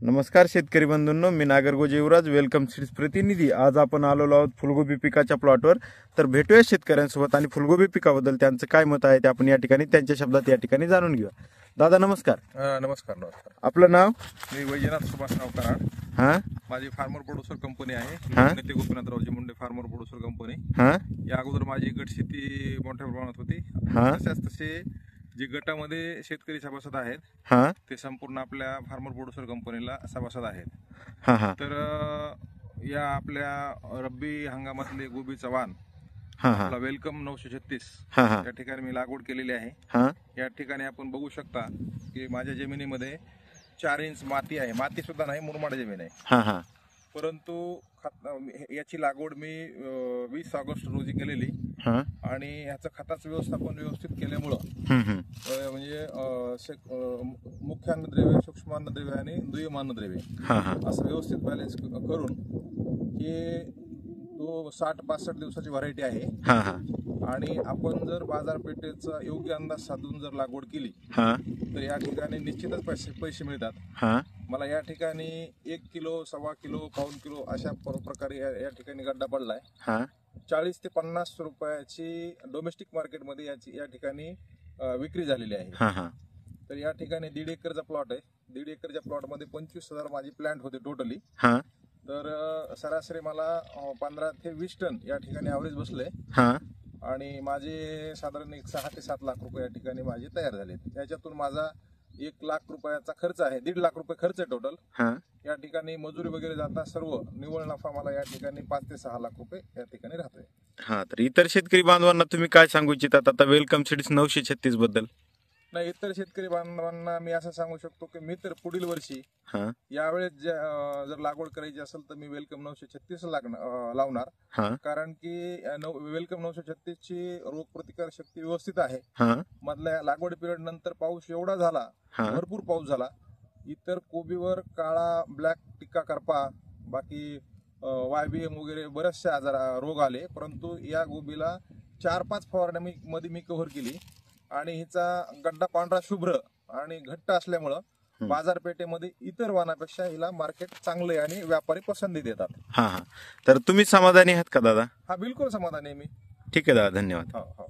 नमस्कार शेतकरी बंधूंनो, मी नागरगोजे युवराज, welcome seeds प्रतिनिधी। आज आपण आलेलो आहोत फुलगोबी पिकाच्या प्लॉटवर। तर भेटूया शेतकऱ्यांसोबत आणि फुलगोबी पिकाबद्दल त्यांचं काय मत आहे ते आपण या ठिकाणी त्यांच्या शब्दात या ठिकाणी जाणून घेऊया। दादा नमस्कार। नमस्कार। आपलं नाव? मी वैजनाथ सुभाषराव कराड। हां, माझी फार्मर प्रोड्युसर कंपनी आहे, हां, नेते गोपीनाथरावजी मुंडे फार्मर प्रोड्युसर कंपनी। हां, या अगोदर माझी गट शेती मोठ्या प्रमाणात होती। हां, तसेच तसे जे गटामध्ये शेतकरी सभासद आहेत हां, ते संपूर्ण आपल्या फार्मर प्रोड्युसर कंपनीला सभासद आहेत। हां, हां, तर या आपल्या रब्बी हंगामातले गोबीचा वाण हां, हां, आपला वेलकम 936 हां, हां, या ठिकाणी मी लागवड केलेली आहे। हां, या ठिकाणी आपण बघू शकता की माझ्या जमिनीमध्ये 4 इंच माती आहे, माती सुद्धा नाही, मुरमाड जमीन आहे। हां, हां, परंतु याची लागवड मी 20 ऑगस्ट रोजी केलेली हां, आणि ह्याचं खताचं व्यवस्थापन व्यवस्थित केल्यामुळं म्हणजे मुख्य अन्नद्रव्य, सूक्ष्म अन्नद्रव्य आणि दुय्यम अन्नद्रव्य हां, हां, असं व्यवस्थित बॅलन्स करून हे तो 60-65 दिवसाची व्हरायटी आहे। हां, हां, आणि आपण जर बाजारपेठेचा योग्य अंदाज साधून जर लागवड केली हां, तर या ठिकाणी निश्चितच पैसे मिळतात। हां, मला या ठिकाणी 1 किलो, 1.25 किलो, 1.5 किलो अशा प्रकारे या ठिकाणी गड्डा पडलाय। हां, 40 ते 50 रुपयाची डोमेस्टिक मार्केटमध्ये या ठिकाणी विक्री झालेली आहे। हां, हां, तर या ठिकाणी 1.5 एकरचा प्लॉट आहे। 1.5 एकरच्या प्लॉटमध्ये 25,000 माझी प्लांट होते टोटली। हां, तर सरासरी मला 15 ते 20 टन या ठिकाणी ॲव्हरेज बसले हां, आणि माझे साधारण 6 ते 7 लाख रुपये या ठिकाणी माझे तयार झाले। याच्यातून माझा 1 लाख रुपयाचा खर्च आहे, 1.5 लाख रुपये खर्च आहे टोटल। हां, या ठिकाणी मजुरी वगैरे जाता सर्व निव्वळ नफा मला या ठिकाणी 5 ते 6 लाख रुपये या ठिकाणी राहतोय। हां। तर इतर शेतकरी बांधवांना तुम्ही काय सांगू इच्छितात आता वेलकम सीड्स 936 बद्दल? नाही, इतर शेतकरी बांधवांना मी असं सांगू शकतो की मी तर पुढील वर्षी हां, यावेळेस जर लागवड करायची असेल तर मी वेलकम 936 लावणार। हां, कारण की वेलकम 936 ची रोगप्रतिकार शक्ती व्यवस्थित आहे। हां, मधल्या लागवड पिरियड नंतर पाऊस एवढा झाला, हां, भरपूर पाऊस झाला, इतर कोबीवर काळा, ब्लॅक टिक्का करपा, बाकी YBM वगैरे बरेचसे आजार रोग आले, परंतु या गोबीला 4-5 फवारण्यांमध्ये मी कव्हर केली आणि हिचा गड्डा पांढरा शुभ्र आणि घट्ट असल्यामुळं बाजारपेठेमध्ये इतर वाणापेक्षा हिला मार्केट चांगले आणि व्यापारी पसंती देतात। हां, हां। तर तुम्ही समाधानी आहात का दादा? हा, बिलकुल समाधानी आहे मी। ठीक आहे दादा, धन्यवाद। हो हो।